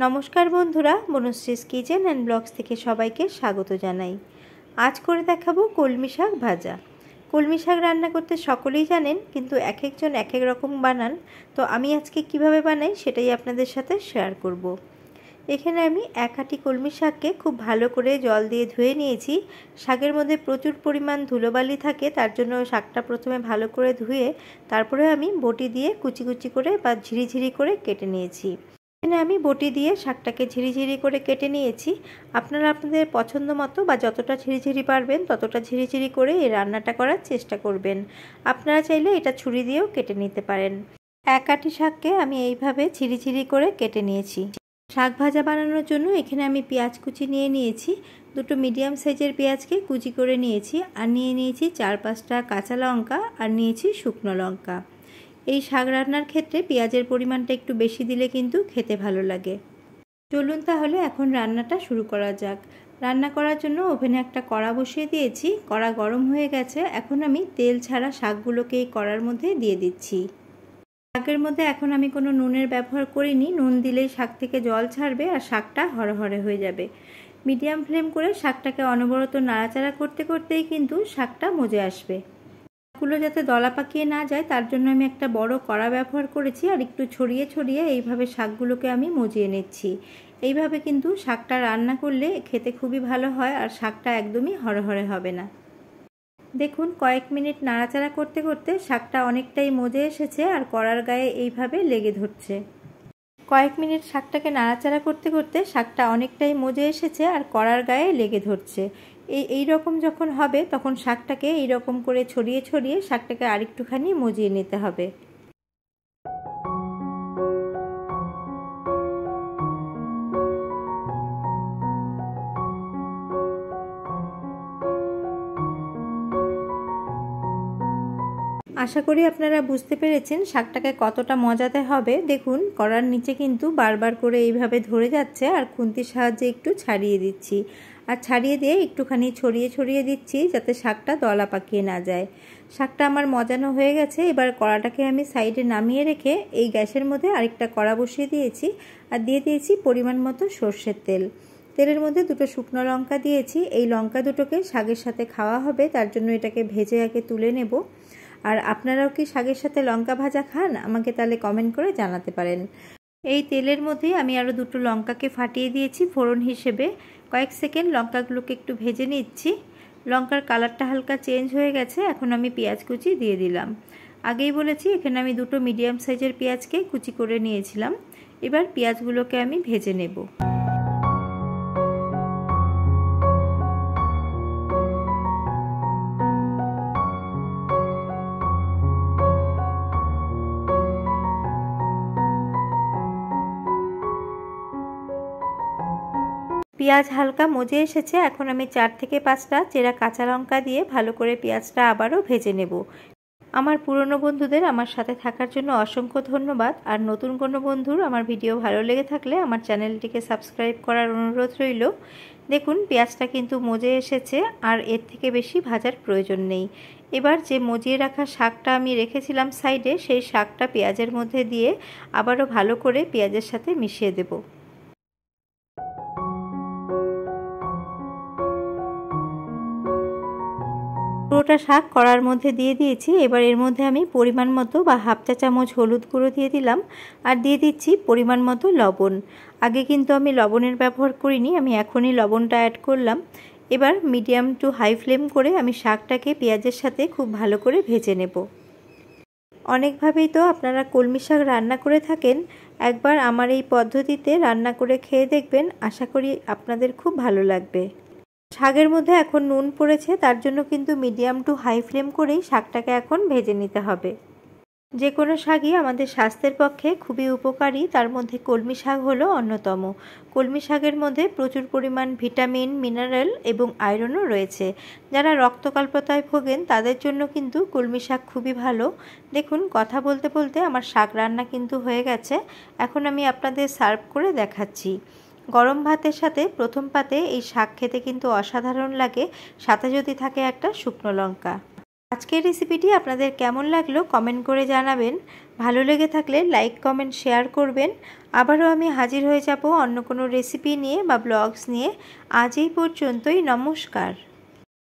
নমস্কার বন্ধুরা, বনশ্রীস kitchen and blogs থেকে সবাইকে স্বাগত জানাই। আজ করে দেখাবো কলমি শাক ভাজা। কলমি শাক রান্না করতে সকলেই জানেন, কিন্তু এক একজন এক এক রকম বানান। তো আমি আজকে কিভাবে বানাই সেটাই আপনাদের সাথে শেয়ার করব। এখানে আমি এক আঁটি কলমি শাককে খুব ভালো করে জল দিয়ে ধুয়ে নিয়েছি। শাকের মধ্যে প্রচুর পরিমাণ ধুলোবালি থাকে, তার জন্য শাকটা প্রথমে ভালো করে ধুয়ে তারপরে আমি বটি দিয়ে কুচি কুচি করে বা ঝিরিঝিরি করে কেটে নিয়েছি। এখানে আমি বটি দিয়ে শাকটাকে ঝিরিঝিরি করে কেটে নিয়েছি। আপনারা আপনাদের পছন্দ মতো বা যতটা ঝিরিঝিরি পারবেন ততটা ঝিরিঝিরি করে এই রান্নাটা করার চেষ্টা করবেন। আপনারা চাইলে এটা ছুরি দিয়েও কেটে নিতে পারেন। এক আঁটি শাককে আমি এইভাবে ঝিরিঝিরি করে কেটে নিয়েছি। শাক ভাজা বানানোর জন্য এখানে আমি পেঁয়াজ কুচি নিয়ে নিয়েছি। দুটো মিডিয়াম সাইজের পেঁয়াজকে কুচি করে নিয়েছি, আর নিয়ে নিয়েছি 4-5টা কাঁচা লঙ্কা, আর নিয়েছি শুকনো লঙ্কা। এই শাক রান্নার ক্ষেত্রে পেঁয়াজের পরিমাণটা একটু বেশি দিলে কিন্তু খেতে ভালো লাগে। চলুন তাহলে এখন রান্নাটা শুরু করা যাক। রান্না করার জন্য ওভেনে একটা কড়া বসিয়ে দিয়েছি। কড়া গরম হয়ে গেছে। এখন আমি তেল ছাড়া শাকগুলোকে এই কড়ার মধ্যে দিয়ে দিচ্ছি। শাকের মধ্যে এখন আমি কোনো নুনের ব্যবহার করিনি। নুন দিলেই শাক থেকে জল ছাড়বে আর শাকটা হরহরে হয়ে যাবে। মিডিয়াম ফ্লেম করে শাকটাকে অনবরত নাড়াচাড়া করতে করতেই কিন্তু শাকটা মজে আসবে। শাকগুলো যাতে দলা পাকিয়ে না যায় তার জন্য আমি একটা বড় কড়া ব্যবহার করেছি, আর একটু ছড়িয়ে ছড়িয়ে এইভাবে শাকগুলোকে আমি মজিয়ে নিচ্ছি। এইভাবে কিন্তু শাকটা রান্না করলে খেতে খুবই ভালো হয়, আর শাকটা একদমই হরহরে হবে না। দেখুন, কয়েক মিনিট নাড়াচাড়া করতে করতে শাকটা অনেকটাই মজে এসেছে, আর কড়ার গায়ে এইভাবে লেগে ধরছে। কয়েক মিনিট শাকটাকে নাড়াচাড়া করতে করতে শাকটা অনেকটাই মজে এসেছে, আর কড়ার গায়ে লেগে ধরছে। এই রকম যখন হবে তখন শাকটাকে এই রকম করে ছড়িয়ে ছড়িয়ে শাকটাকে আরেকটুখানি মজিয়ে নিতে হবে। আশা করি আপনারা বুঝতে পেরেছেন শাকটাকে কতটা মজাতে হবে। দেখুন, কড়ার নিচে কিন্তু বারবার করে এইভাবে ধরে যাচ্ছে, আর খুন্তির সাহায্যে একটু ছাড়িয়ে দিচ্ছি, আর ছাড়িয়ে দিয়ে একটুখানি ছড়িয়ে ছড়িয়ে দিচ্ছি যাতে শাকটা দলা পাকিয়ে না যায়। শাকটা আমার মজানো হয়ে গেছে। এবার কড়াটাকে আমি সাইডে নামিয়ে রেখে এই গ্যাসের মধ্যে আরেকটা কড়া বসিয়ে দিয়েছি, আর দিয়ে দিয়েছি পরিমাণ মতো সর্ষের তেল। তেলের মধ্যে দুটো শুকনো লঙ্কা দিয়েছি। এই লঙ্কা দুটোকে শাকের সাথে খাওয়া হবে, তার জন্য এটাকে ভেজে আগে তুলে নেব। আর আপনারাও কি শাকের সাথে লঙ্কা ভাজা খান? আমাকে তাহলে কমেন্ট করে জানাতে পারেন। এই তেলের মধ্যেই আমি আরও দুটো লঙ্কাকে ফাটিয়ে দিয়েছি ফোড়ন হিসেবে। কয়েক সেকেন্ড লঙ্কাগুলোকে একটু ভেজে নিচ্ছি। লঙ্কার কালারটা হালকা চেঞ্জ হয়ে গেছে। এখন আমি পেঁয়াজ কুচি দিয়ে দিলাম। আগেই বলেছি এখানে আমি দুটো মিডিয়াম সাইজের পেঁয়াজকে কুচি করে নিয়েছিলাম। এবার পেঁয়াজগুলোকে আমি ভেজে নেব। পেঁয়াজ হালকা মজে এসেছে। এখন আমি 4-5টা চেরা কাঁচা লঙ্কা দিয়ে ভালো করে পেঁয়াজটা আবারও ভেজে নেব। আমার পুরনো বন্ধুদের আমার সাথে থাকার জন্য অসংখ্য ধন্যবাদ। আর নতুন কোনো বন্ধুর আমার ভিডিও ভালো লেগে থাকলে আমার চ্যানেলটিকে সাবস্ক্রাইব করার অনুরোধ রইল। দেখুন, পেঁয়াজটা কিন্তু মজে এসেছে, আর এর থেকে বেশি ভাজার প্রয়োজন নেই। এবার যে মজিয়ে রাখা শাকটা আমি রেখেছিলাম সাইডে, সেই শাকটা পেঁয়াজের মধ্যে দিয়ে আবারও ভালো করে পেঁয়াজের সাথে মিশিয়ে দেব। পুরোটা শাক কড়ার মধ্যে দিয়ে দিয়েছি। এবার এর মধ্যে আমি পরিমাণ মতো বা হাফ চা চামচ হলুদ গুঁড়ো দিয়ে দিলাম, আর দিয়ে দিচ্ছি পরিমাণ মতো লবণ। আগে কিন্তু আমি লবণের ব্যবহার করিনি, আমি এখনই লবণটা অ্যাড করলাম। এবার মিডিয়াম টু হাই ফ্লেম করে আমি শাকটাকে পেঁয়াজের সাথে খুব ভালো করে ভেজে নেব। অনেকভাবেই তো আপনারা কলমি শাক রান্না করে থাকেন। একবার আমার এই পদ্ধতিতে রান্না করে খেয়ে দেখবেন, আশা করি আপনাদের খুব ভালো লাগবে। শাকের মধ্যে এখন নুন পড়েছে, তার জন্য কিন্তু মিডিয়াম টু হাই ফ্লেম করেই শাকটাকে এখন ভেজে নিতে হবে। যে কোনো শাকই আমাদের স্বাস্থ্যের পক্ষে খুবই উপকারী, তার মধ্যে কলমি শাক হলো অন্যতম। কলমি শাকের মধ্যে প্রচুর পরিমাণ ভিটামিন, মিনারেল এবং আয়রনও রয়েছে। যারা রক্তস্বল্পতায় ভোগেন তাদের জন্য কিন্তু কলমি শাক খুবই ভালো। দেখুন, কথা বলতে বলতে আমার শাক রান্না কিন্তু হয়ে গেছে। এখন আমি আপনাদের সার্ভ করে দেখাচ্ছি। গরম ভাতের সাথে প্রথম পাতে এই শাক খেতে কিন্তু অসাধারণ লাগে, সাথে যদি থাকে একটা শুকনো লঙ্কা। আজকের রেসিপিটি আপনাদের কেমন লাগলো কমেন্ট করে জানাবেন। ভালো লেগে থাকলে লাইক কমেন্ট শেয়ার করবেন। আবারও আমি হাজির হয়ে যাব অন্য কোনো রেসিপি নিয়ে বা ব্লগস নিয়ে। আজ এই পর্যন্তই, নমস্কার।